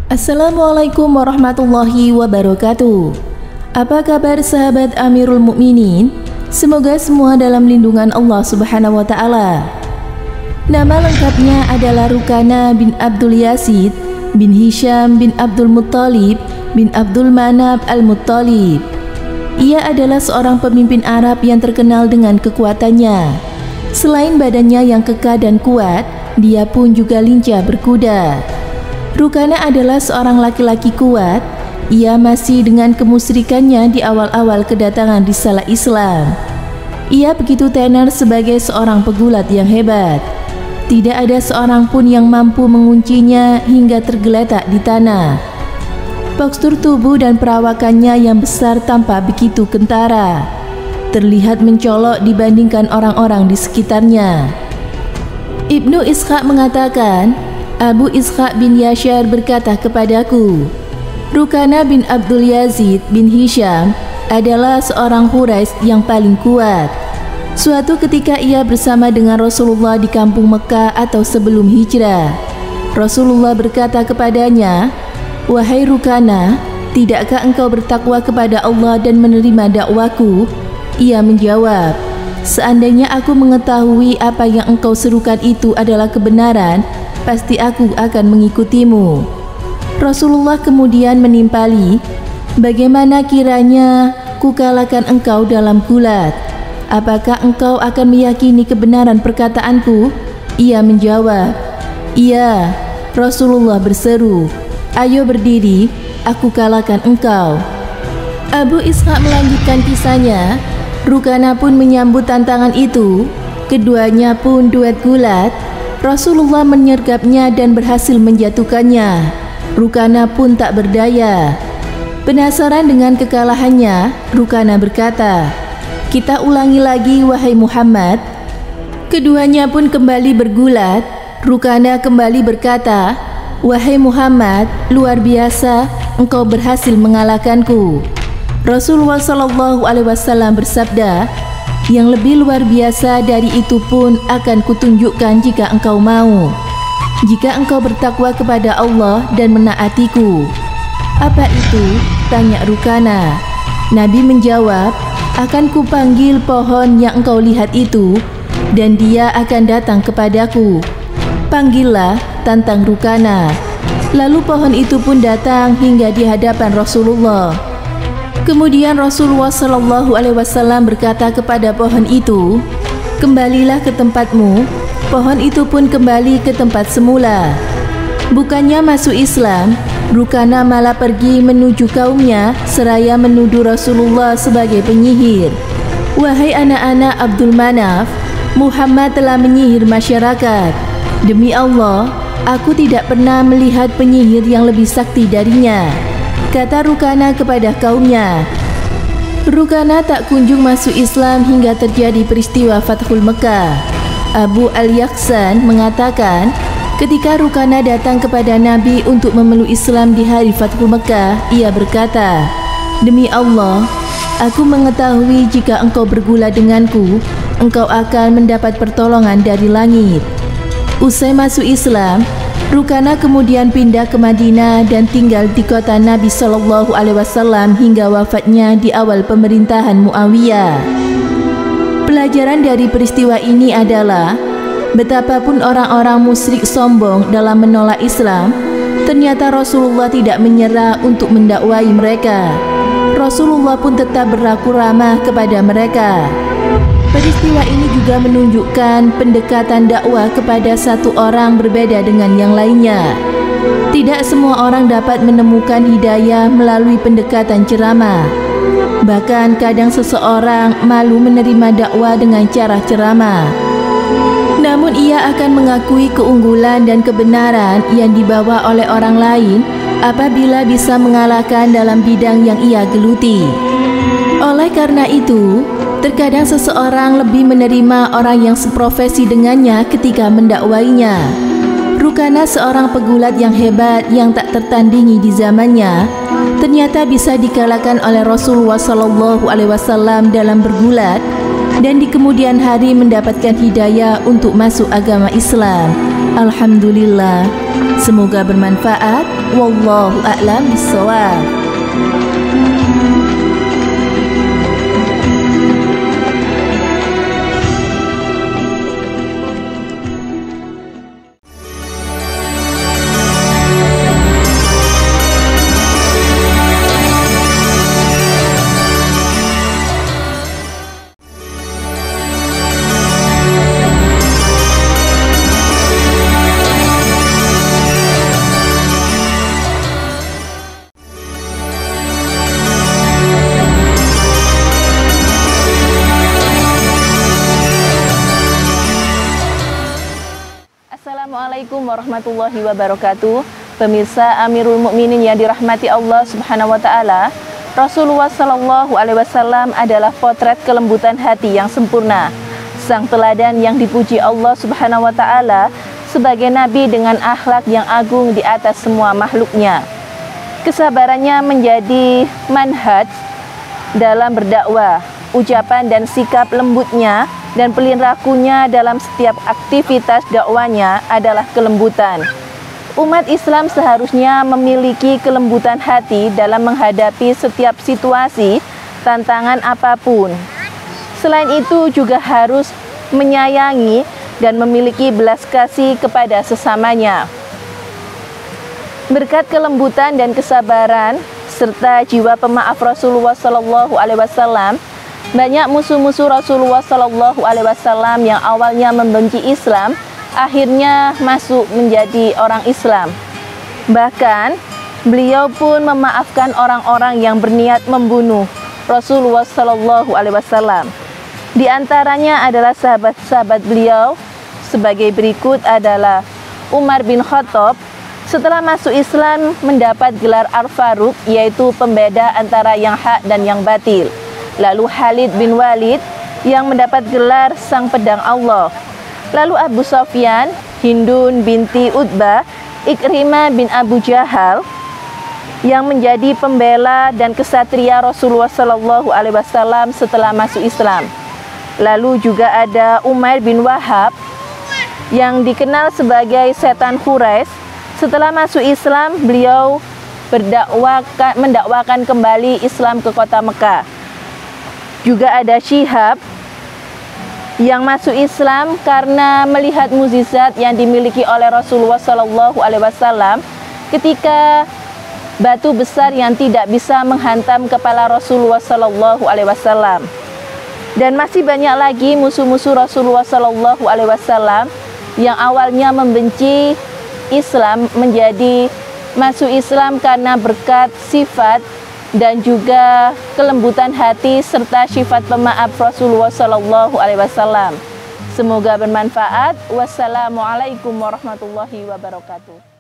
Assalamualaikum warahmatullahi wabarakatuh. Apa kabar sahabat Amirul Mukminin? Semoga semua dalam lindungan Allah Subhanahu wa taala. Nama lengkapnya adalah Rukana bin Abdul Yazid bin Hisham bin Abdul Muttalib bin Abdul Manaf al-Muttalib. Ia adalah seorang pemimpin Arab yang terkenal dengan kekuatannya. Selain badannya yang kekar dan kuat, dia pun juga lincah berkuda. Rukana adalah seorang laki-laki kuat. Ia masih dengan kemusyrikannya di awal-awal kedatangan risalah Islam. Ia begitu tenar sebagai seorang pegulat yang hebat. Tidak ada seorang pun yang mampu menguncinya hingga tergeletak di tanah. Postur tubuh dan perawakannya yang besar tampak begitu kentara. Terlihat mencolok dibandingkan orang-orang di sekitarnya. Ibnu Ishaq mengatakan, Abu Ishaq bin Yashar berkata kepadaku, Rukana bin Abdul Yazid bin Hisham adalah seorang Quraisy yang paling kuat. Suatu ketika ia bersama dengan Rasulullah di kampung Mekah atau sebelum hijrah. Rasulullah berkata kepadanya, Wahai Rukana, tidakkah engkau bertakwa kepada Allah dan menerima dakwaku? Ia menjawab, Seandainya aku mengetahui apa yang engkau serukan itu adalah kebenaran, pasti aku akan mengikutimu. Rasulullah kemudian menimpali, Bagaimana kiranya kukalahkan engkau dalam gulat? Apakah engkau akan meyakini kebenaran perkataanku? Ia menjawab, Iya. Rasulullah berseru, Ayo berdiri, aku kalahkan engkau. Abu Ishaq melanjutkan kisahnya. Rukana pun menyambut tantangan itu. Keduanya pun duet gulat. Rasulullah menyergapnya dan berhasil menjatuhkannya. Rukana pun tak berdaya. Penasaran dengan kekalahannya, Rukana berkata, Kita ulangi lagi wahai Muhammad. Keduanya pun kembali bergulat. Rukana kembali berkata, Wahai Muhammad, luar biasa, engkau berhasil mengalahkanku. Rasulullah SAW bersabda, Yang lebih luar biasa dari itu pun akan kutunjukkan jika engkau mau. Jika engkau bertakwa kepada Allah dan menaatiku. Apa itu? Tanya Rukana. Nabi menjawab, Akan kupanggil pohon yang engkau lihat itu, dan dia akan datang kepadaku. Panggillah, tantang Rukana. Lalu pohon itu pun datang hingga di hadapan Rasulullah. Kemudian Rasulullah SAW berkata kepada pohon itu, Kembalilah ke tempatmu. Pohon itu pun kembali ke tempat semula. Bukannya masuk Islam, Rukana malah pergi menuju kaumnya seraya menuduh Rasulullah sebagai penyihir. Wahai anak-anak Abdul Manaf, Muhammad telah menyihir masyarakat. Demi Allah, aku tidak pernah melihat penyihir yang lebih sakti darinya, kata Rukana kepada kaumnya. Rukana tak kunjung masuk Islam hingga terjadi peristiwa Fathul Mekah. Abu Al-Yaqsan mengatakan, ketika Rukana datang kepada Nabi untuk memeluk Islam di hari Fathul Mekah, ia berkata, Demi Allah, aku mengetahui jika engkau bergula denganku, engkau akan mendapat pertolongan dari langit. Usai masuk Islam, Rukana kemudian pindah ke Madinah dan tinggal di kota Nabi SAW hingga wafatnya di awal pemerintahan Muawiyah. Pelajaran dari peristiwa ini adalah betapapun orang-orang musyrik sombong dalam menolak Islam, ternyata Rasulullah tidak menyerah untuk mendakwai mereka. Rasulullah pun tetap berlaku ramah kepada mereka. Peristiwa ini juga menunjukkan pendekatan dakwah kepada satu orang berbeda dengan yang lainnya. Tidak semua orang dapat menemukan hidayah melalui pendekatan ceramah. Bahkan kadang seseorang malu menerima dakwah dengan cara ceramah. Namun ia akan mengakui keunggulan dan kebenaran yang dibawa oleh orang lain apabila bisa mengalahkan dalam bidang yang ia geluti. Oleh karena itu, terkadang seseorang lebih menerima orang yang seprofesi dengannya ketika mendakwainya. Rukana, seorang pegulat yang hebat yang tak tertandingi di zamannya, ternyata bisa dikalahkan oleh Rasulullah SAW dalam bergulat dan di kemudian hari mendapatkan hidayah untuk masuk agama Islam. Alhamdulillah, semoga bermanfaat. Wallahu a'lam bishawab. Assalamualaikum warahmatullahi wabarakatuh. Pemirsa Amirul Mukminin yang dirahmati Allah Subhanahu wa taala, Rasulullah sallallahu alaihi wasallam adalah potret kelembutan hati yang sempurna, sang teladan yang dipuji Allah Subhanahu wa taala sebagai nabi dengan akhlak yang agung di atas semua makhluknya. Kesabarannya menjadi manhaj dalam berdakwah, ucapan dan sikap lembutnya dan pelin-rakunya dalam setiap aktivitas dakwanya adalah kelembutan. Umat Islam seharusnya memiliki kelembutan hati dalam menghadapi setiap situasi, tantangan apapun. Selain itu juga harus menyayangi dan memiliki belas kasih kepada sesamanya. Berkat kelembutan dan kesabaran serta jiwa pemaaf Rasulullah Sallallahu Alaihi Wasallam, banyak musuh-musuh Rasulullah Sallallahu Alaihi Wasallam yang awalnya membenci Islam akhirnya masuk menjadi orang Islam. Bahkan beliau pun memaafkan orang-orang yang berniat membunuh Rasulullah Sallallahu Alaihi Wasallam. Di antaranya adalah sahabat-sahabat beliau sebagai berikut adalah Umar bin Khattab. Setelah masuk Islam mendapat gelar Al-Faruq, yaitu pembeda antara yang hak dan yang batil. Lalu Khalid bin Walid yang mendapat gelar Sang Pedang Allah. Lalu Abu Sufyan, Hindun binti Utbah, Ikrimah bin Abu Jahal yang menjadi pembela dan kesatria Rasulullah Sallallahu Alaihi Wasallam setelah masuk Islam. Lalu juga ada Umair bin Wahab yang dikenal sebagai setan Quraisy. Setelah masuk Islam, beliau mendakwakan kembali Islam ke kota Mekah. Juga ada Syihab yang masuk Islam karena melihat mukjizat yang dimiliki oleh Rasulullah Sallallahu Alaihi Wasallam ketika batu besar yang tidak bisa menghantam kepala Rasulullah Sallallahu Alaihi Wasallam. Dan masih banyak lagi musuh-musuh Rasulullah Sallallahu Alaihi Wasallam yang awalnya membenci Islam menjadi masuk Islam karena berkat sifat dan juga kelembutan hati serta sifat pemaaf Rasulullah Sallallahu Alaihi Wasallam. Semoga bermanfaat. Wassalamualaikum warahmatullahi wabarakatuh.